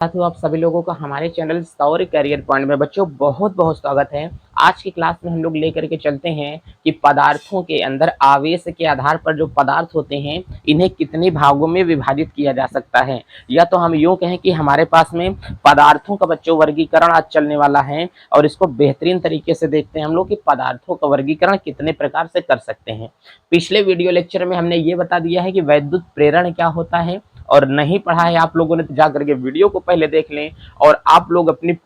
साथियों, आप सभी लोगों का हमारे चैनल सौर करियर पॉइंट में बच्चों बहुत बहुत स्वागत है। आज की क्लास में हम लोग लेकर के चलते हैं कि पदार्थों के अंदर आवेश के आधार पर जो पदार्थ होते हैं इन्हें कितने भागों में विभाजित किया जा सकता है, या तो हम यूं कहें कि हमारे पास में पदार्थों का बच्चों वर्गीकरण आज चलने वाला है। और इसको बेहतरीन तरीके से देखते हैं हम लोग कि पदार्थों का वर्गीकरण कितने प्रकार से कर सकते हैं। पिछले वीडियो लेक्चर में हमने ये बता दिया है कि वैद्युत प्रेरण क्या होता है, और नहीं पढ़ा है आप लोगों ने तो जा करके वीडियो को पहले देख लें। और आप लोग अपनी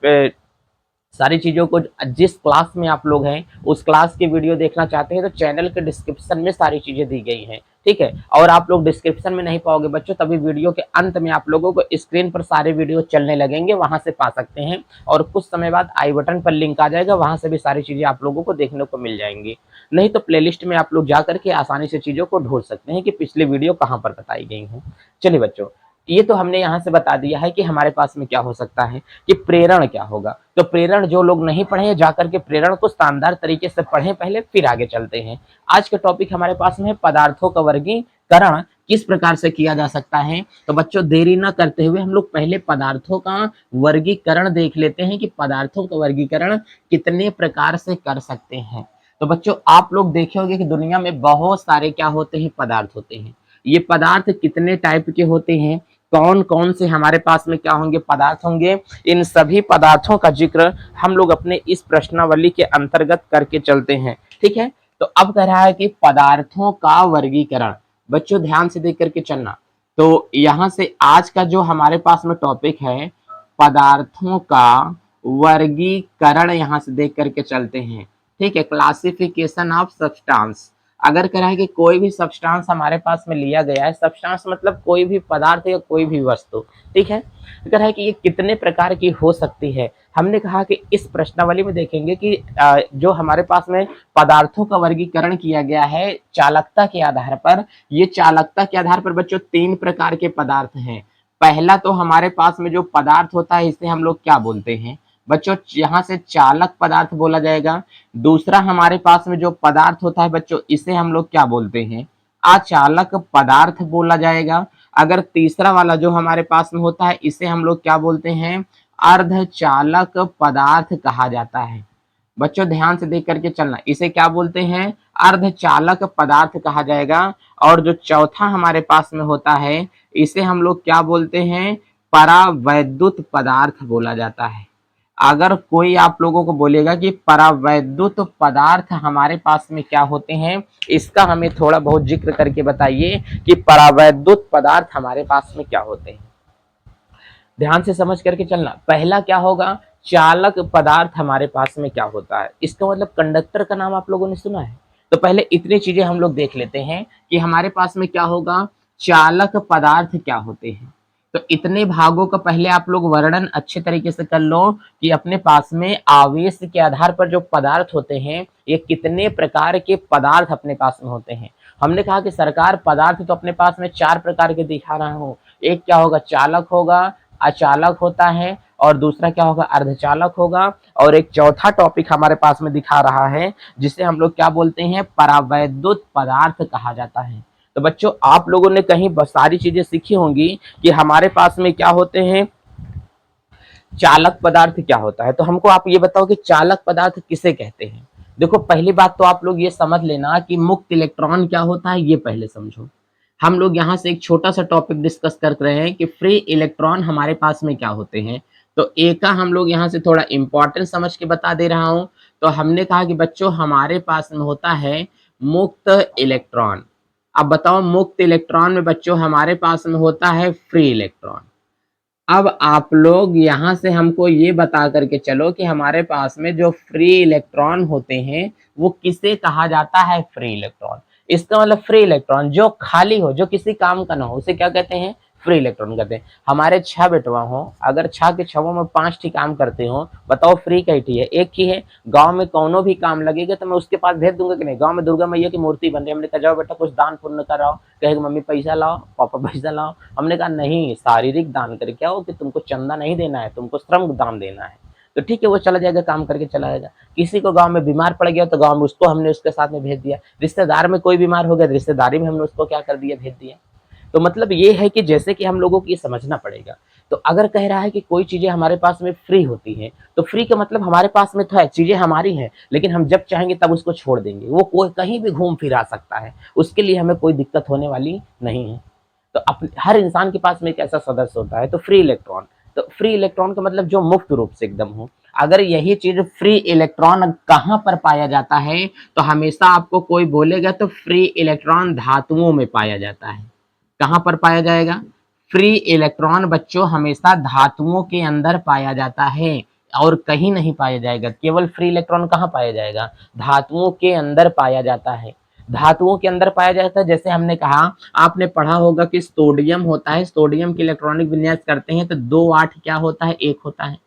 सारी चीज़ों को जिस क्लास में आप लोग हैं उस क्लास की वीडियो देखना चाहते हैं तो चैनल के डिस्क्रिप्शन में सारी चीज़ें दी गई हैं, ठीक है। और आप लोग डिस्क्रिप्शन में नहीं पाओगे बच्चों, तभी वीडियो के अंत में आप लोगों को स्क्रीन पर सारे वीडियो चलने लगेंगे, वहां से पा सकते हैं। और कुछ समय बाद आई बटन पर लिंक आ जाएगा, वहां से भी सारी चीज़ें आप लोगों को देखने को मिल जाएंगी। नहीं तो प्लेलिस्ट में आप लोग जा करके आसानी से चीज़ों को ढूंढ सकते हैं कि पिछली वीडियो कहाँ पर बताई गई हैं। चलिए बच्चों, ये तो हमने यहाँ से बता दिया है कि हमारे पास में क्या हो सकता है कि प्रेरण क्या होगा। तो प्रेरण जो लोग नहीं पढ़े हैं जाकर के प्रेरण को शानदार तरीके से पढ़ें पहले, फिर आगे चलते हैं। आज का टॉपिक हमारे पास में है पदार्थों का वर्गीकरण किस प्रकार से किया जा सकता है। तो बच्चों देरी न करते हुए हम लोग पहले पदार्थों का वर्गीकरण देख लेते हैं कि पदार्थों का वर्गीकरण कितने प्रकार से कर सकते हैं। तो बच्चों आप लोग देखे होंगे कि दुनिया में बहुत सारे क्या होते हैं, पदार्थ होते हैं। ये पदार्थ कितने टाइप के होते हैं, कौन कौन से हमारे पास में क्या होंगे, पदार्थ होंगे, इन सभी पदार्थों का जिक्र हम लोग अपने इस प्रश्नावली के अंतर्गत करके चलते हैं, ठीक है। तो अब कह रहा है कि पदार्थों का वर्गीकरण, बच्चों ध्यान से देख करके चलना। तो यहां से आज का जो हमारे पास में टॉपिक है पदार्थों का वर्गीकरण, यहां से देख करके चलते हैं, ठीक है। Classification of substance. अगर कह रहा है कि कोई भी सब्सटेंस हमारे पास में लिया गया है, सब्सटेंस मतलब कोई भी पदार्थ या कोई भी वस्तु, ठीक है। कह रहा है कि ये कितने प्रकार की हो सकती है। हमने कहा कि इस प्रश्नावली में देखेंगे कि जो हमारे पास में पदार्थों का वर्गीकरण किया गया है चालकता के आधार पर। ये चालकता के आधार पर बच्चों तीन प्रकार के पदार्थ हैं। पहला तो हमारे पास में जो पदार्थ होता है इसे हम लोग क्या बोलते हैं बच्चों, यहाँ से चालक पदार्थ बोला जाएगा। दूसरा हमारे पास में जो पदार्थ होता है बच्चों इसे हम लोग क्या बोलते हैं, अचालक पदार्थ बोला जाएगा। अगर तीसरा वाला जो हमारे पास में होता है इसे हम लोग क्या बोलते हैं, अर्धचालक पदार्थ कहा जाता है। बच्चों ध्यान से देख करके चलना, इसे क्या बोलते हैं, अर्धचालक पदार्थ कहा जाएगा। और जो चौथा हमारे पास में होता है इसे हम लोग क्या बोलते हैं, परावैद्युत पदार्थ बोला जाता है। अगर कोई आप लोगों को बोलेगा कि परावैद्युत पदार्थ हमारे पास में क्या होते हैं, इसका हमें थोड़ा बहुत जिक्र करके बताइए कि परावैद्युत पदार्थ हमारे पास में क्या होते हैं। ध्यान से समझ करके चलना। पहला क्या होगा, चालक पदार्थ हमारे पास में क्या होता है, इसका मतलब कंडक्टर का नाम आप लोगों ने सुना है। तो पहले इतनी चीजें हम लोग देख लेते हैं कि हमारे पास में क्या होगा, चालक पदार्थ क्या होते हैं। तो इतने भागों का पहले आप लोग वर्णन अच्छे तरीके से कर लो कि अपने पास में आवेश के आधार पर जो पदार्थ होते हैं ये कितने प्रकार के पदार्थ अपने पास में होते हैं। हमने कहा कि सरकार पदार्थ तो अपने पास में चार प्रकार के दिखा रहा हूँ। एक क्या होगा, चालक होगा, अचालक होता है, और दूसरा क्या होगा, अर्धचालक होगा, और एक चौथा टॉपिक हमारे पास में दिखा रहा है जिसे हम लोग क्या बोलते हैं, परावैद्युत पदार्थ कहा जाता है। तो बच्चों आप लोगों ने कहीं सारी चीजें सीखी होंगी कि हमारे पास में क्या होते हैं, चालक पदार्थ क्या होता है। तो हमको आप ये बताओ कि चालक पदार्थ किसे कहते हैं। देखो पहली बात तो आप लोग ये समझ लेना कि मुक्त इलेक्ट्रॉन क्या होता है, ये पहले समझो। हम लोग यहाँ से एक छोटा सा टॉपिक डिस्कस कर रहे हैं कि फ्री इलेक्ट्रॉन हमारे पास में क्या होते हैं। तो एक का हम लोग यहाँ से थोड़ा इंपॉर्टेंट समझ के बता दे रहा हूँ। तो हमने कहा कि बच्चों हमारे पास में होता है मुक्त इलेक्ट्रॉन। अब बताओ मुक्त इलेक्ट्रॉन में बच्चों हमारे पास में होता है फ्री इलेक्ट्रॉन। अब आप लोग यहाँ से हमको ये बता करके चलो कि हमारे पास में जो फ्री इलेक्ट्रॉन होते हैं वो किसे कहा जाता है, फ्री इलेक्ट्रॉन। इसका मतलब फ्री इलेक्ट्रॉन जो खाली हो, जो किसी काम का ना हो, उसे क्या कहते हैं, फ्री इलेक्ट्रॉन कहते हैं। हमारे 6 बेटवा हो, अगर 6 के 6 में 5 ठीक काम करते हो, बताओ फ्री कैठी है, एक ही है। गांव में कौनो भी काम लगेगा तो मैं उसके पास भेज दूंगा कि नहीं। गांव में दुर्गा मैया की मूर्ति बन रही है, हमने कहा जाओ बेटा कुछ दान पुण्य कराओ, कहेगा मम्मी पैसा लाओ, पापा पैसा लाओ। हमने कहा नहीं, शारीरिक दान करके आओ, कि तुमको चंदा नहीं देना है, तुमको श्रम दान देना है। तो ठीक है, वो चला जाएगा, काम करके चला जाएगा। किसी को गांव में बीमार पड़ गया तो गांव में उसको हमने उसके साथ में भेज दिया। रिश्तेदार में कोई बीमार हो गया, रिश्तेदारी में हमने उसको क्या कर दिया, भेज दिया। तो मतलब ये है कि जैसे कि हम लोगों को ये समझना पड़ेगा तो अगर कह रहा है कि कोई चीजें हमारे पास में फ्री होती है, तो फ्री का मतलब हमारे पास में तो है, चीजें हमारी हैं, लेकिन हम जब चाहेंगे तब उसको छोड़ देंगे, वो कोई कहीं भी घूम फिरा सकता है, उसके लिए हमें कोई दिक्कत होने वाली नहीं है। तो हर इंसान के पास में एक ऐसा सदस्य होता है, तो फ्री इलेक्ट्रॉन। तो फ्री इलेक्ट्रॉन का मतलब जो मुक्त रूप से एकदम हो। अगर यही चीज फ्री इलेक्ट्रॉन कहाँ पर पाया जाता है, तो हमेशा आपको कोई बोलेगा तो फ्री इलेक्ट्रॉन धातुओं में पाया जाता है। कहाँ पर पाया जाएगा? फ्री इलेक्ट्रॉन बच्चों हमेशा धातुओं के अंदर पाया जाता है, और कहीं नहीं पाया जाएगा। केवल फ्री इलेक्ट्रॉन कहाँ पाया जाएगा? धातुओं के अंदर पाया जाता है। धातुओं के अंदर पाया जाता है, जैसे हमने कहा, आपने पढ़ा होगा कि सोडियम होता है, सोडियम की इलेक्ट्रॉनिक विन्यास करते हैं तो 2 8 क्या होता है? 1 होता है।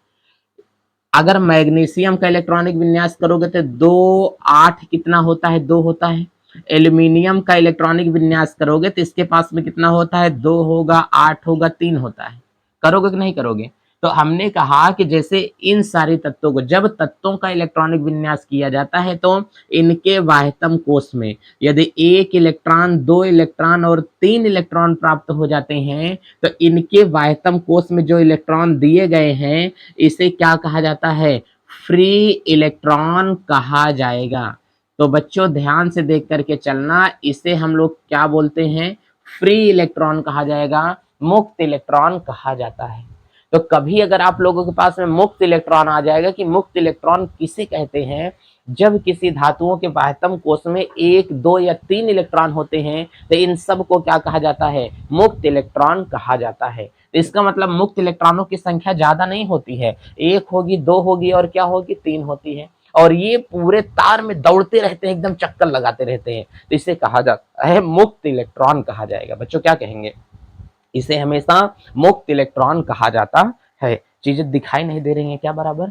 अगर मैग्नीशियम का इलेक्ट्रॉनिक विन्यास करोगे तो 2 8 कितना होता है? 2 होता है। एल्यूमिनियम का इलेक्ट्रॉनिक विन्यास करोगे तो इसके पास में कितना होता है? 2 होगा, 8 होगा, 3 होता है। करोगे कि नहीं करोगे? तो हमने कहा कि जैसे इन सारे तत्वों को, जब तत्वों का इलेक्ट्रॉनिक विन्यास किया जाता है तो इनके वाह्यतम कोष में यदि 1 इलेक्ट्रॉन, 2 इलेक्ट्रॉन और 3 इलेक्ट्रॉन प्राप्त हो जाते हैं, तो इनके वाह्यतम कोष में जो इलेक्ट्रॉन दिए गए हैं, इसे क्या कहा जाता है? फ्री इलेक्ट्रॉन कहा जाएगा। तो बच्चों ध्यान से देख करके चलना, इसे हम लोग क्या बोलते हैं? फ्री इलेक्ट्रॉन कहा जाएगा, मुक्त इलेक्ट्रॉन कहा जाता है। तो कभी अगर आप लोगों के पास में मुक्त इलेक्ट्रॉन आ जाएगा, कि मुक्त इलेक्ट्रॉन किसे कहते हैं? जब किसी धातुओं के वाह्यतम कोष में 1 2 या 3 इलेक्ट्रॉन होते हैं, तो इन सब को क्या कहा जाता है? मुक्त इलेक्ट्रॉन कहा जाता है। तो इसका मतलब मुक्त इलेक्ट्रॉनों की संख्या ज्यादा नहीं होती है, 1 होगी, 2 होगी और क्या होगी? 3 होती है। और ये पूरे तार में दौड़ते रहते हैं, एकदम चक्कर लगाते रहते हैं, तो इसे कहा जाता है मुक्त इलेक्ट्रॉन कहा जाएगा। बच्चों क्या कहेंगे? इसे हमेशा मुक्त इलेक्ट्रॉन कहा जाता है। चीजें दिखाई नहीं दे रही हैं क्या बराबर?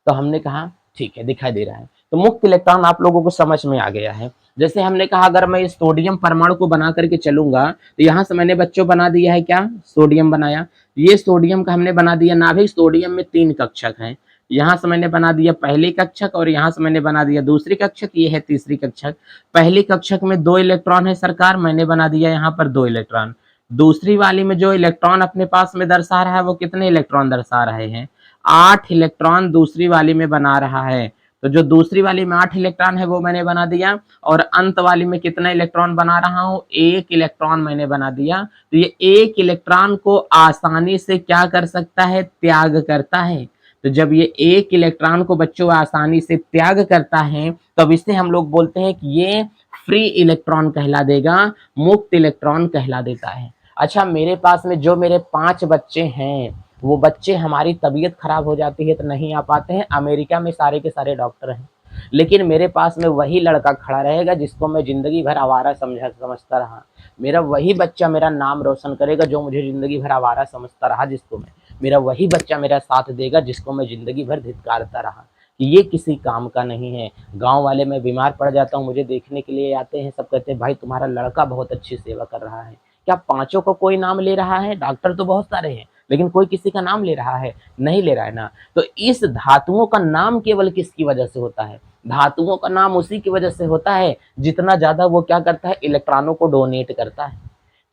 तो हमने कहा ठीक है, दिखाई दे रहा है। तो मुक्त इलेक्ट्रॉन आप लोगों को समझ में आ गया है। जैसे हमने कहा, अगर मैं इस सोडियम परमाणु को बना करके चलूंगा, तो यहां से मैंने बच्चों बना दिया है क्या? सोडियम बनाया। ये सोडियम का हमने बना दिया नाभिक। सोडियम में 3 कक्षक हैं। यहां से मैंने बना दिया पहली कक्षक, और यहां से मैंने बना दिया दूसरी कक्षक, ये है तीसरी कक्षक। पहली कक्षक में 2 इलेक्ट्रॉन है सरकार, मैंने बना दिया यहाँ पर 2 इलेक्ट्रॉन। दूसरी वाली में जो इलेक्ट्रॉन अपने पास में दर्शा रहा है, वो कितने इलेक्ट्रॉन दर्शा रहे हैं? 8 इलेक्ट्रॉन दूसरी वाली में बना रहा है। तो जो दूसरी वाली में 8 इलेक्ट्रॉन है वो मैंने बना दिया, और अंत वाली में कितना इलेक्ट्रॉन बना रहा हूं? 1 इलेक्ट्रॉन मैंने बना दिया। तो ये 1 इलेक्ट्रॉन को आसानी से क्या कर सकता है? त्याग करता है। तो जब ये 1 इलेक्ट्रॉन को बच्चों आसानी से त्याग करता है, तब इसे हम लोग बोलते हैं कि ये फ्री इलेक्ट्रॉन कहला देगा, मुक्त इलेक्ट्रॉन कहला देता है। अच्छा, मेरे पास में जो मेरे 5 बच्चे हैं, वो बच्चे, हमारी तबीयत खराब हो जाती है तो नहीं आ पाते हैं, अमेरिका में सारे के सारे डॉक्टर हैं, लेकिन मेरे पास में वही लड़का खड़ा रहेगा जिसको मैं जिंदगी भर आवारा समझता रहा। मेरा वही बच्चा मेरा नाम रोशन करेगा जो मुझे जिंदगी भर आवारा समझता रहा, जिसको मैं, मेरा वही बच्चा मेरा साथ देगा जिसको मैं जिंदगी भर धिक्कारता रहा कि ये किसी काम का नहीं है। गांव वाले, मैं बीमार पड़ जाता हूँ, मुझे देखने के लिए आते हैं, सब कहते हैं भाई तुम्हारा लड़का बहुत अच्छी सेवा कर रहा है। क्या पांचों को कोई नाम ले रहा है? डॉक्टर तो बहुत सारे हैं, लेकिन कोई किसी का नाम ले रहा है? नहीं ले रहा है ना। तो इस धातुओं का नाम केवल किसकी वजह से होता है? धातुओं का नाम उसी की वजह से होता है जितना ज्यादा वो क्या करता है? इलेक्ट्रॉनों को डोनेट करता है।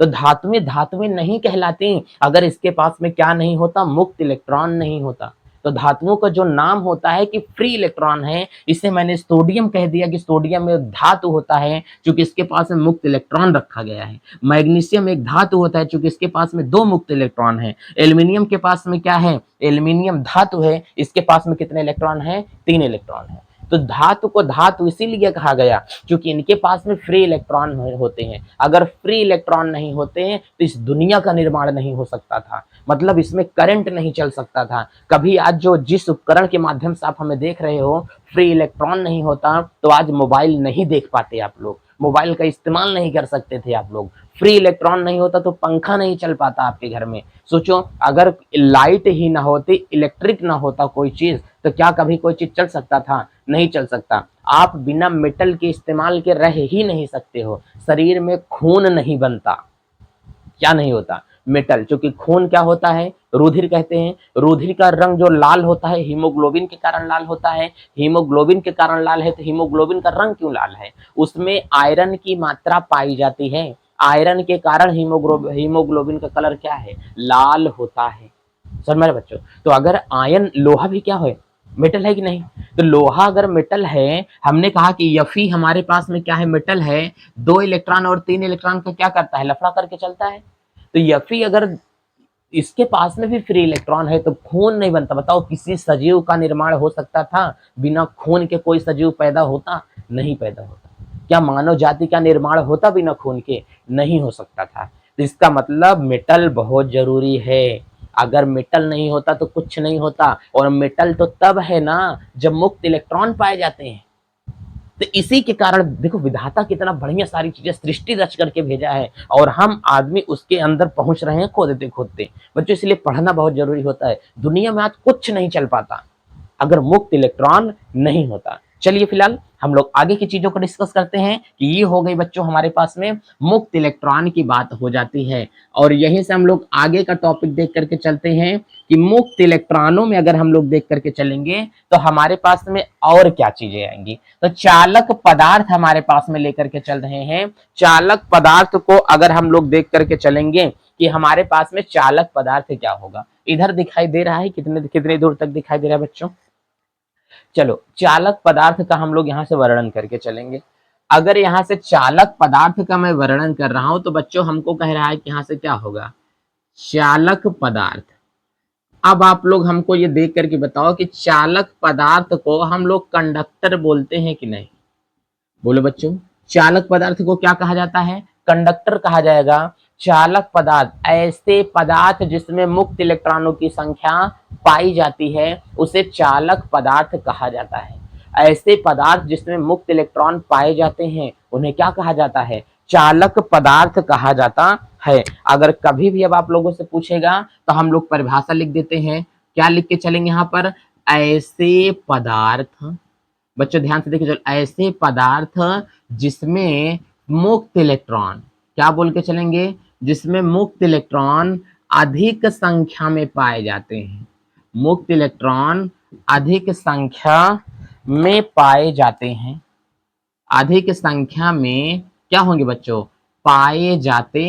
तो धातुएं धातुएं नहीं कहलाती अगर इसके पास में क्या नहीं होता? मुक्त इलेक्ट्रॉन नहीं होता। तो धातुओं का जो नाम होता है कि फ्री इलेक्ट्रॉन है, इसे मैंने सोडियम कह दिया कि सोडियम में धातु होता है क्योंकि इसके पास में मुक्त इलेक्ट्रॉन रखा गया है। मैग्नीशियम एक धातु होता है क्योंकि इसके पास में 2 मुक्त इलेक्ट्रॉन है। एल्यूमिनियम के पास में क्या है? एल्यूमिनियम धातु है, इसके पास में कितने इलेक्ट्रॉन है? 3 इलेक्ट्रॉन है। तो धातु को धातु इसीलिए कहा गया क्योंकि इनके पास में फ्री इलेक्ट्रॉन होते हैं। अगर फ्री इलेक्ट्रॉन नहीं होते हैं तो इस दुनिया का निर्माण नहीं हो सकता था, मतलब इसमें करंट नहीं चल सकता था। कभी आज जो जिस उपकरण के माध्यम से आप हमें देख रहे हो, फ्री इलेक्ट्रॉन नहीं होता तो आज मोबाइल नहीं देख पाते आप लोग, मोबाइल का इस्तेमाल नहीं कर सकते थे आप लोग। फ्री इलेक्ट्रॉन नहीं होता तो पंखा नहीं चल पाता आपके घर में। सोचो, अगर लाइट ही ना होती, इलेक्ट्रिक ना होता कोई चीज, तो क्या कभी कोई चीज चल सकता था? नहीं चल सकता। आप बिना मेटल के इस्तेमाल के रह ही नहीं सकते हो। शरीर में खून नहीं बनता, क्या नहीं होता? मेटल। क्योंकि खून क्या होता है? रुधिर कहते हैं। रुधिर का रंग जो लाल होता है, हीमोग्लोबिन के कारण लाल होता है। हीमोग्लोबिन के कारण लाल है, तो हीमोग्लोबिन का रंग क्यों लाल है? उसमें आयरन की मात्रा पाई जाती है। आयरन के कारण हीमोग्लोबिन का कलर क्या है? लाल होता है। समझ मेरे बच्चों। तो अगर आयन, लोहा भी क्या है, मेटल है कि नहीं? तो लोहा अगर मेटल है, हमने कहा कि Fe हमारे पास में क्या है, मेटल है, 2 इलेक्ट्रॉन और 3 इलेक्ट्रॉन का क्या करता है, लफड़ा करके चलता है। तो Fe अगर इसके पास में भी फ्री इलेक्ट्रॉन है तो खून नहीं बनता। बताओ किसी सजीव का निर्माण हो सकता था बिना खून के? कोई सजीव पैदा होता? नहीं पैदा होता। क्या मानव जाति का निर्माण होता बिना खून के? नहीं हो सकता था। तो इसका मतलब मेटल बहुत जरूरी है। अगर मेटल नहीं होता तो कुछ नहीं होता, और मेटल तो तब है ना जब मुक्त इलेक्ट्रॉन पाए जाते हैं। तो इसी के कारण देखो विधाता कितना बढ़िया सारी चीजें सृष्टि रच करके भेजा है, और हम आदमी उसके अंदर पहुंच रहे हैं खोदते खोदते। बच्चों इसलिए पढ़ना बहुत जरूरी होता है। दुनिया में आज कुछ नहीं चल पाता अगर मुक्त इलेक्ट्रॉन नहीं होता। चलिए फिलहाल हम लोग आगे की चीजों को डिस्कस करते हैं कि ये हो गई बच्चों हमारे पास में मुक्त इलेक्ट्रॉन की बात हो जाती है। और यहीं से हम लोग आगे का टॉपिक देख करके चलते हैं कि मुक्त इलेक्ट्रॉनों में अगर हम लोग देख करके चलेंगे तो हमारे पास में और क्या चीजें आएंगी। तो चालक पदार्थ हमारे पास में लेकर के चल रहे हैं। चालक पदार्थ को अगर हम लोग देख करके चलेंगे कि हमारे पास में चालक पदार्थ क्या होगा, इधर दिखाई दे रहा है, कितने कितने दूर तक दिखाई दे रहा है बच्चों? चलो चालक पदार्थ का हम लोग यहां से वर्णन करके चलेंगे। अगर यहां से चालक पदार्थ का मैं वर्णन कर रहा हूं तो बच्चों हमको कह रहा है कि यहां से क्या होगा, चालक पदार्थ। अब आप लोग हमको ये देख करके बताओ कि चालक पदार्थ को हम लोग कंडक्टर बोलते हैं कि नहीं? बोलो बच्चों, चालक पदार्थ को क्या कहा जाता है? कंडक्टर कहा जाएगा। चालक पदार्थ ऐसे पदार्थ जिसमें मुक्त इलेक्ट्रॉनों की संख्या पाई जाती है उसे चालक पदार्थ कहा जाता है। ऐसे पदार्थ जिसमें मुक्त इलेक्ट्रॉन पाए जाते हैं उन्हें क्या कहा जाता है? चालक पदार्थ कहा जाता है। अगर कभी भी अब आप लोगों से पूछेगा तो हम लोग परिभाषा लिख देते हैं। क्या लिख के चलेंगे यहाँ पर? ऐसे पदार्थ, बच्चों ध्यान से देखिए, चलो ऐसे पदार्थ जिसमें मुक्त इलेक्ट्रॉन, क्या बोल के चलेंगे? जिसमें मुक्त इलेक्ट्रॉन अधिक संख्या में पाए जाते हैं। मुक्त इलेक्ट्रॉन अधिक संख्या में पाए जाते हैं। अधिक संख्या में क्या होंगे बच्चों? पाए जाते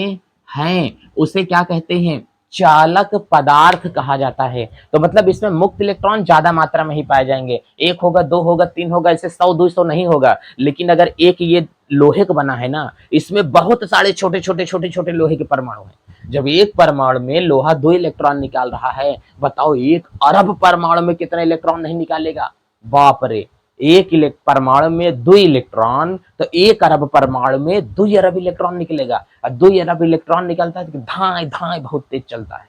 हैं। उसे क्या कहते हैं? चालक पदार्थ कहा जाता है। तो मतलब इसमें मुक्त इलेक्ट्रॉन ज्यादा मात्रा में ही पाए जाएंगे। एक होगा, दो होगा, तीन होगा, ऐसे 100-200 नहीं होगा। लेकिन अगर एक ये लोहे का बना है ना, इसमें बहुत सारे छोटे छोटे छोटे छोटे लोहे के परमाणु हैं। जब एक परमाणु में लोहा 2 इलेक्ट्रॉन निकाल रहा है, बताओ 1 अरब परमाणु में कितना इलेक्ट्रॉन नहीं निकालेगा? बाप रे, एक परमाणु में 2 इलेक्ट्रॉन, तो 1 अरब परमाणु में 2 अरब इलेक्ट्रॉन निकलेगा। और 2 अरब इलेक्ट्रॉन निकलता है तो धाए धाए बहुत तेज चलता है।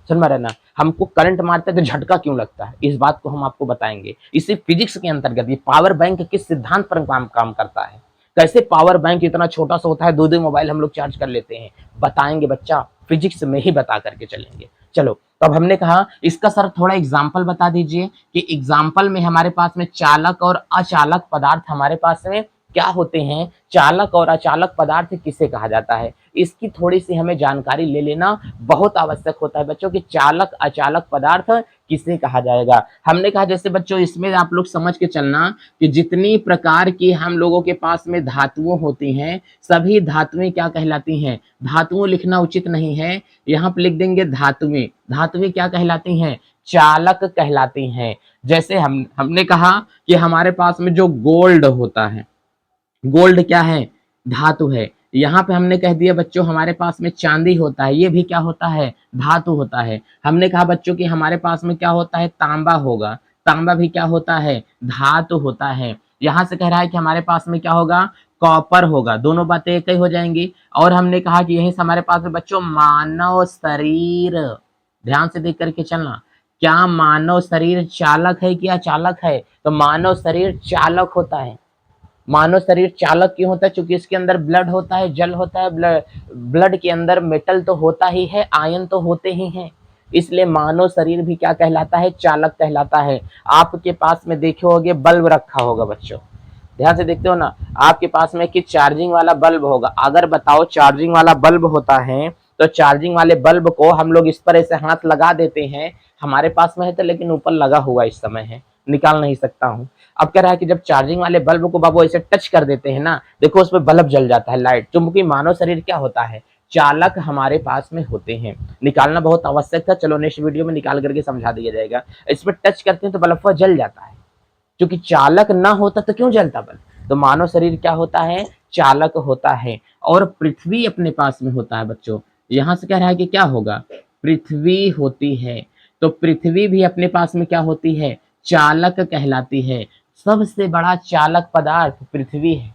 समझ में ना? हमको करंट मारता है तो झटका क्यों लगता है, इस बात को हम आपको बताएंगे। इसी फिजिक्स के अंतर्गत ये पावर बैंक किस सिद्धांत पर काम करता है, कैसे पावर बैंक इतना छोटा सा होता है, 2-2 मोबाइल हम लोग चार्ज कर लेते हैं, बताएंगे बच्चा, फिजिक्स में ही बता करके चलेंगे। चलो तो अब हमने कहा इसका सर थोड़ा एग्जाम्पल बता दीजिए कि एग्जाम्पल में हमारे पास में चालक और अचालक पदार्थ हमारे पास में क्या होते हैं, चालक और अचालक पदार्थ किसे कहा जाता है, इसकी थोड़ी सी हमें जानकारी ले लेना बहुत आवश्यक होता है बच्चों कि चालक अचालक पदार्थ किसे कहा जाएगा। हमने कहा जैसे बच्चों इसमें आप लोग समझ के चलना कि जितनी प्रकार की हम लोगों के पास में धातुओं होती हैं सभी धातुएं क्या कहलाती हैं? धातुओं लिखना उचित नहीं है, यहाँ पे लिख देंगे धातुएं। धातुएं क्या कहलाती हैं? चालक कहलाती हैं। जैसे हमने कहा कि हमारे पास में जो गोल्ड होता है, गोल्ड क्या है? धातु है। यहाँ पे हमने कह दिया बच्चों हमारे पास में चांदी होता है, ये भी क्या होता है? धातु होता है। हमने कहा बच्चों कि हमारे पास में क्या होता है? तांबा होगा, तांबा भी क्या होता है? धातु होता है। यहाँ से कह रहा है कि हमारे पास में क्या होगा? कॉपर होगा। दोनों बातें एक ही हो जाएंगी। और हमने कहा कि यहीं से हमारे पास में बच्चों मानव शरीर, ध्यान से देख करके चलना, क्या मानव शरीर चालक है कि अचालक है? तो मानव शरीर चालक होता है। मानव शरीर चालक क्यों होता है? क्योंकि इसके अंदर ब्लड होता है, जल होता है, ब्लड के अंदर मेटल तो होता ही है, आयन तो होते ही हैं, इसलिए मानव शरीर भी क्या कहलाता है? चालक कहलाता है। आपके पास में देखे होगे बल्ब रखा होगा बच्चों, ध्यान से देखते हो ना, आपके पास में कि चार्जिंग वाला बल्ब होगा। अगर बताओ चार्जिंग वाला बल्ब होता है तो चार्जिंग वाले बल्ब को हम लोग इस पर ऐसे हाथ लगा देते हैं, हमारे पास में है तो लेकिन ऊपर लगा हुआ इस समय है, निकाल नहीं सकता हूं। अब कह रहा है कि जब चार्जिंग वाले बल्ब को बाबू ऐसे टच कर देते हैं ना, देखो उसमें बल्ब जल जाता है, लाइट। क्योंकि मानव शरीर क्या होता है? चालक हमारे पास में होते हैं। निकालना बहुत आवश्यक था, चलो नेक्स्ट वीडियो में निकाल करके समझा दिया जाएगा। इस पर टच करते हैं तो बल्ब जल जाता है, क्योंकि चालक ना होता तो क्यों जलता बल्ब। तो मानव शरीर क्या होता है, चालक होता है। और पृथ्वी अपने पास में होता है बच्चों, यहां से कह रहा है कि क्या होगा, पृथ्वी होती है। तो पृथ्वी भी अपने पास में क्या होती है, चालक कहलाती है। सबसे बड़ा चालक पदार्थ पृथ्वी है।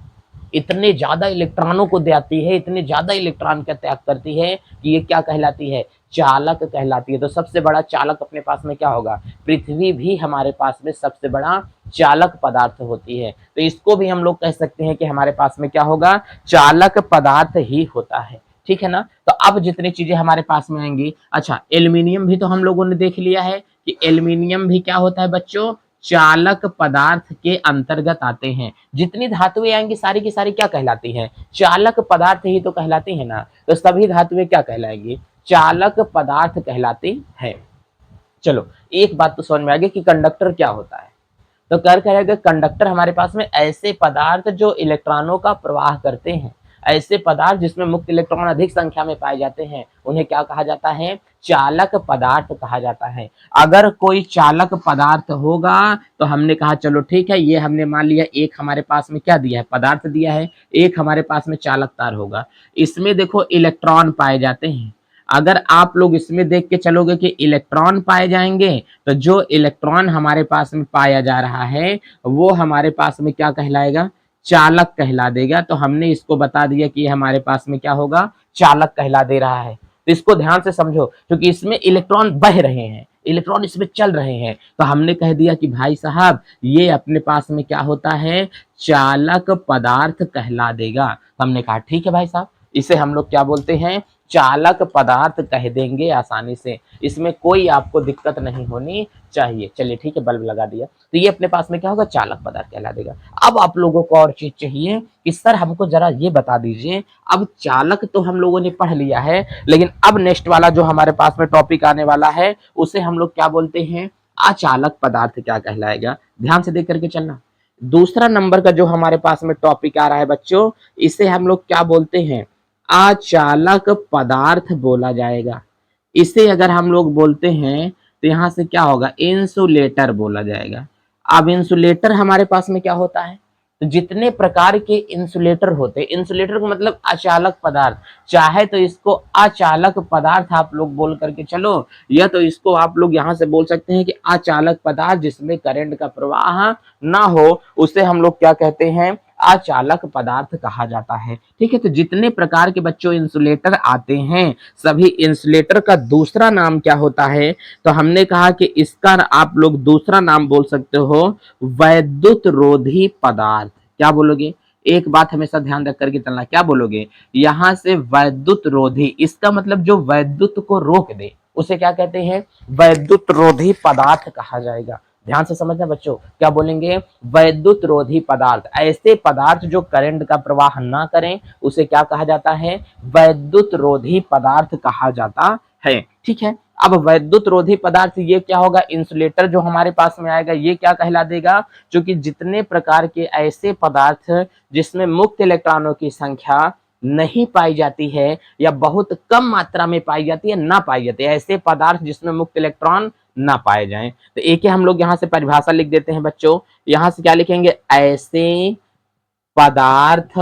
इतने ज्यादा इलेक्ट्रॉनों को देती है, इतने ज्यादा इलेक्ट्रॉन का त्याग करती है कि ये क्या कहलाती है, चालक कहलाती है। तो सबसे बड़ा चालक अपने पास में क्या होगा, पृथ्वी भी हमारे पास में सबसे बड़ा चालक पदार्थ होती है। तो इसको भी हम लोग कह सकते हैं कि हमारे पास में क्या होगा, चालक पदार्थ ही होता है। ठीक है ना। तो अब जितनी चीजें हमारे पास में आएंगी, अच्छा एल्यूमिनियम भी तो हम लोगों ने देख लिया है कि एल्यूमिनियम भी क्या होता है बच्चों, चालक पदार्थ के अंतर्गत आते हैं। जितनी धातुएं आएंगी सारी की सारी क्या कहलाती हैं, चालक पदार्थ ही तो कहलाती है ना। तो सभी धातुएं क्या कहलाएंगी, चालक पदार्थ कहलाती है। चलो एक बात तो समझ में आ गई कि कंडक्टर क्या होता है। तो कर करेगा कंडक्टर हमारे पास में ऐसे पदार्थ जो इलेक्ट्रॉनों का प्रवाह करते हैं, ऐसे पदार्थ जिसमें मुक्त इलेक्ट्रॉन अधिक संख्या में पाए जाते हैं, उन्हें क्या कहा जाता है, चालक पदार्थ कहा जाता है। अगर कोई चालक पदार्थ होगा तो हमने कहा चलो ठीक है, ये हमने मान लिया एक हमारे पास में क्या दिया है, पदार्थ दिया है, एक हमारे पास में चालक तार होगा। इसमें देखो इलेक्ट्रॉन पाए जाते हैं। अगर आप लोग इसमें देख के चलोगे कि इलेक्ट्रॉन पाए जाएंगे, तो जो इलेक्ट्रॉन हमारे पास में पाया जा रहा है वो हमारे पास में क्या कहलाएगा, चालक कहला देगा। तो हमने इसको बता दिया कि हमारे पास में क्या होगा, चालक कहला दे रहा है। तो इसको ध्यान से समझो, क्योंकि इसमें इलेक्ट्रॉन बह रहे हैं, इलेक्ट्रॉन इसमें चल रहे हैं, तो हमने कह दिया कि भाई साहब ये अपने पास में क्या होता है, चालक पदार्थ कहला देगा। तो हमने कहा ठीक है भाई साहब, इसे हम लोग क्या बोलते हैं, चालक पदार्थ कह देंगे आसानी से, इसमें कोई आपको दिक्कत नहीं होनी चाहिए। चलिए ठीक है, बल्ब लगा दिया, तो ये अपने पास में क्या होगा, चालक पदार्थ कहला देगा। अब आप लोगों को और चीज चाहिए कि सर हमको जरा ये बता दीजिए, अब चालक तो हम लोगों ने पढ़ लिया है, लेकिन अब नेक्स्ट वाला जो हमारे पास में टॉपिक आने वाला है उसे हम लोग क्या बोलते हैं, अचालक पदार्थ क्या कहलाएगा। ध्यान से देख करके चलना। दूसरा नंबर का जो हमारे पास में टॉपिक आ रहा है बच्चों, इसे हम लोग क्या बोलते हैं, अचालक पदार्थ बोला जाएगा। इसे अगर हम लोग बोलते हैं तो यहां से क्या होगा, इंसुलेटर बोला जाएगा। अब इंसुलेटर हमारे पास में क्या होता है, तो जितने प्रकार के इंसुलेटर होते हैं, इंसुलेटर का मतलब अचालक पदार्थ, चाहे तो इसको अचालक पदार्थ आप लोग बोल करके चलो, या तो इसको आप लोग यहां से बोल सकते हैं कि अचालक पदार्थ जिसमें करंट का प्रवाह ना हो, उसे हम लोग क्या कहते हैं, अचालक पदार्थ कहा जाता है। ठीक है, तो जितने प्रकार के बच्चों इंसुलेटर आते हैं, सभी इंसुलेटर का दूसरा नाम क्या होता है, तो हमने कहा कि इसका आप लोग दूसरा नाम बोल सकते हो वैद्युत रोधी पदार्थ। क्या बोलोगे, एक बात हमेशा ध्यान रख करके चलना, क्या बोलोगे, यहां से वैद्युत रोधी, इसका मतलब जो वैद्युत को रोक दे उसे क्या कहते हैं, वैद्युत रोधी पदार्थ कहा जाएगा। ध्यान से समझना बच्चों, क्या बोलेंगे, वैद्युत रोधी पदार्थ। ऐसे पदार्थ जो करंट का प्रवाह ना करें उसे क्या कहा जाता है, वैद्युत रोधी पदार्थ कहा जाता है। ठीक है, अब वैद्युत रोधी पदार्थ ये क्या होगा, इंसुलेटर जो हमारे पास में आएगा ये क्या कहला देगा, क्योंकि जितने प्रकार के ऐसे पदार्थ जिसमें मुक्त इलेक्ट्रॉनों की संख्या नहीं पाई जाती है या बहुत कम मात्रा में पाई जाती है, ना पाई जाती है, ऐसे पदार्थ जिसमें मुक्त इलेक्ट्रॉन ना पाए जाएं, तो एक ही हम लोग यहां से परिभाषा लिख देते हैं बच्चों। यहां से क्या लिखेंगे, ऐसे पदार्थ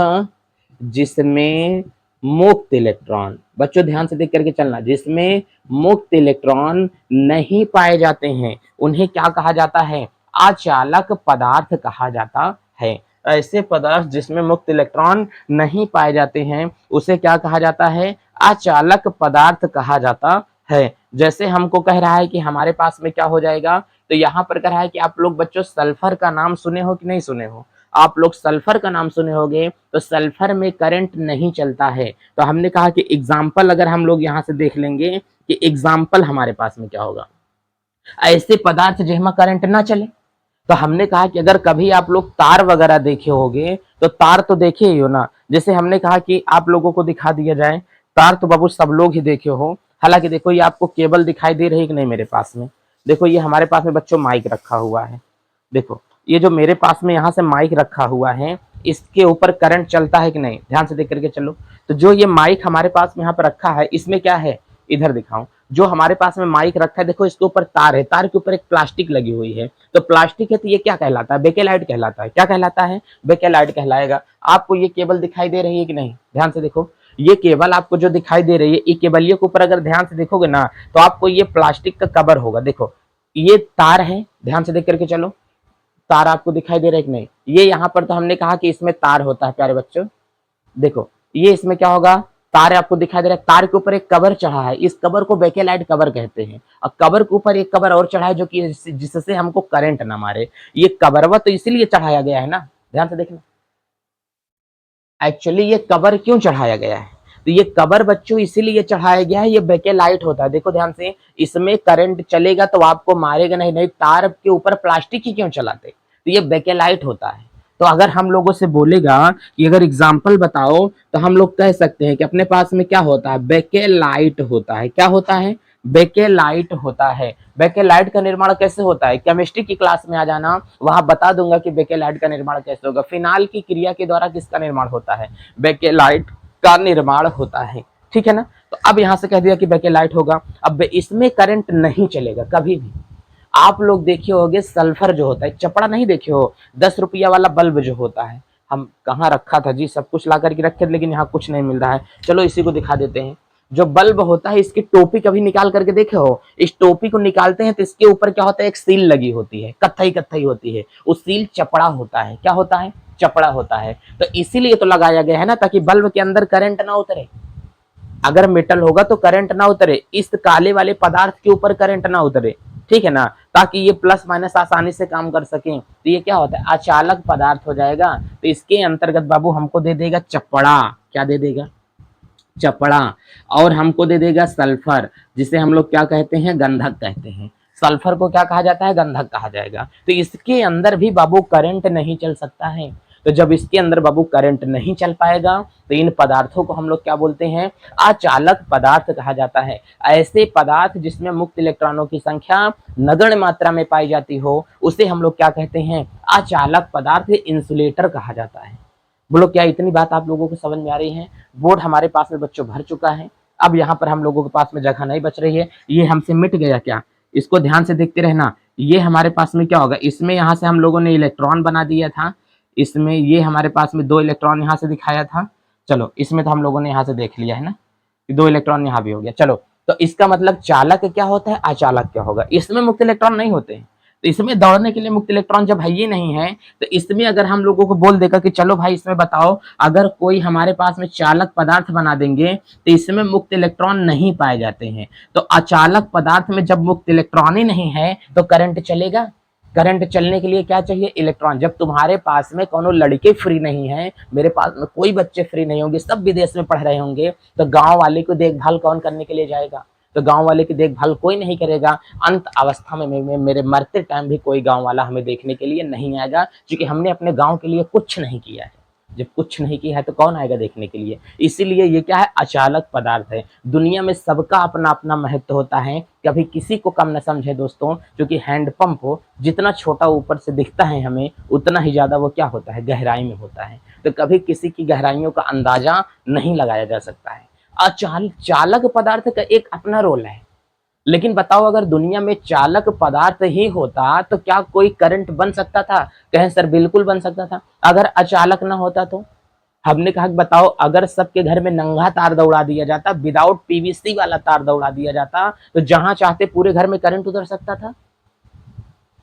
जिसमें मुक्त इलेक्ट्रॉन, बच्चों ध्यान से देख करके चलना, जिसमें मुक्त इलेक्ट्रॉन नहीं पाए जाते हैं उन्हें क्या कहा जाता है, अचालक पदार्थ कहा जाता है। ऐसे पदार्थ जिसमें मुक्त इलेक्ट्रॉन नहीं पाए जाते हैं उसे क्या कहा जाता है, अचालक पदार्थ कहा जाता है। जैसे हमको कह रहा है कि हमारे पास में क्या हो जाएगा, तो यहाँ पर कह रहा है कि आप लोग बच्चों सल्फर का नाम सुने हो कि नहीं सुने हो, आप लोग सल्फर का नाम सुने होंगे, तो सल्फर में करंट नहीं चलता है। तो हमने कहा कि एग्जाम्पल अगर हम लोग यहाँ से देख लेंगे कि एग्जाम्पल हमारे पास में क्या होगा, ऐसे पदार्थ जिसमें करंट ना चले। तो हमने कहा कि अगर कभी आप लोग तार वगैरह देखे होंगे, तो तार तो देखे ही हो ना, जैसे हमने कहा कि आप लोगों को दिखा दिया जाए, तार तो बाबू सब लोग ही देखे हो। हालांकि देखो ये आपको केबल दिखाई दे रही है कि नहीं मेरे पास में, देखो ये हमारे पास में बच्चों माइक रखा हुआ है, देखो ये जो मेरे पास में यहाँ से माइक रखा हुआ है इसके ऊपर करंट चलता है कि नहीं, ध्यान से देख करके चलो। तो जो ये माइक हमारे पास में यहाँ पर रखा है, इसमें क्या है, इधर दिखाऊं, जो हमारे पास में माइक रखा है, देखो इसके ऊपर तार है, तार के ऊपर एक प्लास्टिक लगी हुई है। तो प्लास्टिक है तो ये क्या कहलाता है, बेकेलाइट कहलाता है। क्या कहलाता है, बेकेलाइट कहलाएगा। आपको ये केबल दिखाई दे रही है कि नहीं, ध्यान से देखो, ये केबल आपको जो दिखाई दे रही है, ये केबलियों के ऊपर अगर ध्यान से देखोगे ना, तो आपको ये प्लास्टिक का कवर होगा। देखो ये तार है, ध्यान से देख करके चलो, तार आपको दिखाई दे रहा है कि नहीं। ये यहाँ पर तो हमने कहा कि इसमें तार होता है प्यारे बच्चों, देखो ये इसमें क्या होगा, तार आपको दिखाई दे रहा है, तार के ऊपर एक कवर चढ़ा है, इस कवर को बेकेलाइट कवर कहते हैं। और कवर के ऊपर एक कवर और चढ़ा है जो कि जिससे हमको करंट ना मारे। ये कवरवा तो इसीलिए चढ़ाया गया है ना, ध्यान से देखना। एक्चुअली ये कवर क्यों चढ़ाया गया है, तो ये कवर बच्चों इसीलिए चढ़ाया गया है, ये बेकेलाइट होता है। देखो ध्यान से, इसमें करंट चलेगा तो आपको मारेगा नहीं, नहीं तार के ऊपर प्लास्टिक ही क्यों चलाते, तो ये बेकेलाइट होता है। तो अगर हम लोगों से बोलेगा कि अगर एग्जाम्पल बताओ, तो हम लोग कह सकते हैं कि अपने पास में क्या होता है, बेकेलाइट होता है। क्या होता है, बेकेलाइट होता है। बेकेलाइट का निर्माण कैसे होता है, केमिस्ट्री की क्लास में आ जाना, वहां बता दूंगा कि बेकेलाइट का निर्माण कैसे होगा। फिनाल की क्रिया के द्वारा किसका निर्माण होता है, बेकेलाइट का निर्माण होता है, ठीक है ना। तो अब यहां से कह दिया कि बेकेलाइट होगा। अब इसमें करंट नहीं चलेगा कभी भी। आप लोग देखे होगे सल्फर जो होता है, चपड़ा नहीं देखे हो, 10 रुपया वाला बल्ब जो होता है, हम कहाँ रखा था जी, सब कुछ ला करके रखे थे, लेकिन यहाँ कुछ नहीं मिल रहा है। चलो इसी को दिखा देते हैं। जो बल्ब होता है, इसकी टोपी कभी निकाल करके देखे हो, इस टोपी को निकालते हैं तो इसके ऊपर क्या होता है, एक सील लगी होती है, कत्थई कत्थई होती है, उस सील चपड़ा होता है। क्या होता है, चपड़ा होता है। तो इसीलिए तो लगाया गया है ना, ताकि बल्ब के अंदर करंट ना उतरे। अगर मेटल होगा तो करंट ना उतरे, इस काले वाले पदार्थ के ऊपर करंट ना उतरे, ठीक है ना, ताकि ये प्लस माइनस आसानी से काम कर सके। तो ये क्या होता है, अचालक पदार्थ हो जाएगा। तो इसके अंतर्गत बाबू हमको दे देगा चपड़ा, क्या दे देगा, चपड़ा। और हमको दे देगा सल्फर, जिसे हम लोग क्या कहते हैं, गंधक कहते हैं। सल्फर को क्या कहा जाता है, गंधक कहा जाएगा। तो इसके अंदर भी बाबू करंट नहीं चल सकता है। तो जब इसके अंदर बाबू करंट नहीं चल पाएगा, तो इन पदार्थों को हम लोग क्या बोलते हैं, अचालक पदार्थ कहा जाता है। ऐसे पदार्थ जिसमें मुक्त इलेक्ट्रॉनों की संख्या नगण्य मात्रा में पाई जाती हो, उसे हम लोग क्या कहते हैं, अचालक पदार्थ, इंसुलेटर कहा जाता है। बोलो क्या इतनी बात आप लोगों को समझ में आ रही है। बोर्ड हमारे पास में बच्चों भर चुका है। अब यहाँ पर हम लोगों के पास में जगह नहीं बच रही है, ये हमसे मिट गया क्या, इसको ध्यान से देखते रहना। ये हमारे पास में क्या होगा, इसमें यहाँ से हम लोगों ने इलेक्ट्रॉन बना दिया था, इसमें ये हमारे पास में 2 इलेक्ट्रॉन यहाँ से दिखाया था। चलो इसमें तो हम लोगों ने यहाँ से देख लिया है ना, 2 इलेक्ट्रॉन यहाँ भी हो गया। चलो तो इसका मतलब चालक क्या होता है, अचालक क्या होगा, इसमें मुक्त इलेक्ट्रॉन नहीं होते हैं। तो इसमें दौड़ने के लिए मुक्त इलेक्ट्रॉन जब है ही नहीं है, तो इसमें अगर हम लोगों को बोल देगा कि चलो भाई इसमें बताओ, अगर कोई हमारे पास में चालक पदार्थ बना देंगे तो इसमें मुक्त इलेक्ट्रॉन नहीं पाए जाते हैं। तो अचालक पदार्थ में जब मुक्त इलेक्ट्रॉन ही नहीं है तो करंट चलेगा। करंट चलने के लिए क्या चाहिए, इलेक्ट्रॉन। जब तुम्हारे पास में कोनो लड़के फ्री नहीं है, मेरे पास में कोई बच्चे फ्री नहीं होंगे, सब विदेश में पढ़ रहे होंगे, तो गांव वाले को देखभाल कौन करने के लिए जाएगा, तो गांव वाले की देखभाल कोई नहीं करेगा। अंत अवस्था में मेरे मरते टाइम भी कोई गांव वाला हमें देखने के लिए नहीं आएगा, क्योंकि हमने अपने गांव के लिए कुछ नहीं किया है। जब कुछ नहीं किया है तो कौन आएगा देखने के लिए। इसीलिए ये क्या है, अचालक पदार्थ है। दुनिया में सबका अपना अपना महत्व होता है, कभी किसी को कम न समझे दोस्तों। क्योंकि हैंडपंप हो, जितना छोटा ऊपर से दिखता है हमें, उतना ही ज्यादा वो क्या होता है, गहराई में होता है। तो कभी किसी की गहराइयों का अंदाजा नहीं लगाया जा सकता है। चालक पदार्थ का एक अपना रोल है। लेकिन बताओ अगर दुनिया में चालक पदार्थ ही होता तो क्या कोई करंट बन सकता था, कहें सर बिल्कुल बन सकता था। अगर अचालक ना होता तो हमने कहा बताओ, अगर सबके घर में नंगा तार दौड़ा दिया जाता, विदाउट पीवीसी वाला तार दौड़ा दिया जाता, तो जहां चाहते पूरे घर में करंट उतर सकता था,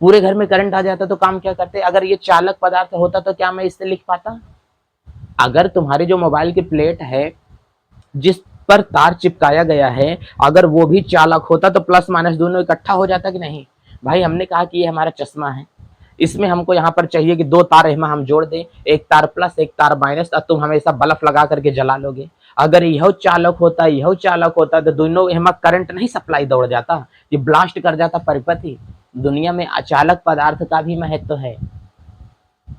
पूरे घर में करंट आ जाता। तो काम क्या करते, अगर ये चालक पदार्थ होता तो क्या मैं इससे लिख पाता। अगर तुम्हारी जो मोबाइल की प्लेट है जिस पर तार चिपकाया गया है, अगर वो भी चालक होता तो प्लस माइनस दोनों इकट्ठा हो जाता कि नहीं। भाई हमने कहा कि ये हमारा चश्मा है, इसमें हमको यहाँ पर चाहिए कि 2 तार इसमें हम जोड़ दें, एक तार प्लस एक तार माइनस, अब तुम हमेशा बल्ब लगा करके जला लोगे। अगर यह चालक होता, यह चालक होता, तो दोनों इसमें करंट नहीं सप्लाई दौड़ जाता, ये ब्लास्ट कर जाता परिपथी। दुनिया में अचालक पदार्थ का भी महत्व है।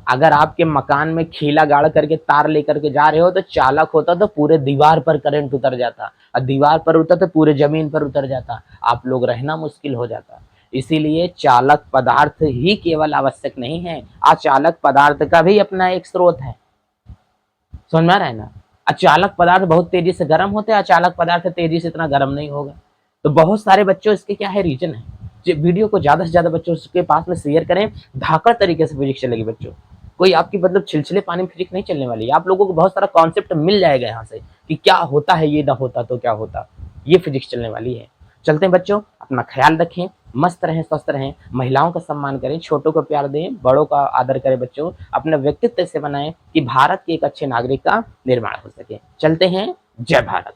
अगर आपके मकान में खीला गाड़ करके तार लेकर के जा रहे हो, तो चालक होता तो पूरे दीवार पर करंट उतर जाता, और दीवार पर उतर तो पूरे जमीन पर उतर जाता, आप लोग रहना मुश्किल हो जाता। इसीलिए चालक पदार्थ ही केवल आवश्यक नहीं है, अचालक पदार्थ का भी अपना एक स्रोत है। समझ में आ रहा है ना? अचालक पदार्थ बहुत तेजी से गर्म होते हैं, अचालक पदार्थ तेजी से इतना गर्म नहीं होगा। तो बहुत सारे बच्चों इसके क्या है रीजन है। वीडियो को ज्यादा से ज्यादा बच्चों के पास में शेयर करें, धाकड़ तरीके से फिजिक्स चलेगी बच्चों। कोई आपकी मतलब छिलछिले पानी में फिजिक्स नहीं चलने वाली है। आप लोगों को बहुत सारा कॉन्सेप्ट मिल जाएगा यहाँ से कि क्या होता है, ये ना होता तो क्या होता। ये फिजिक्स चलने वाली है। चलते हैं बच्चों, अपना ख्याल रखें, मस्त रहें, स्वस्थ रहें, महिलाओं का सम्मान करें, छोटों को प्यार दें, बड़ों का आदर करें बच्चों, अपना व्यक्तित्व ऐसे बनाएं कि भारत के एक अच्छे नागरिक का निर्माण हो सके। चलते हैं, जय भारत।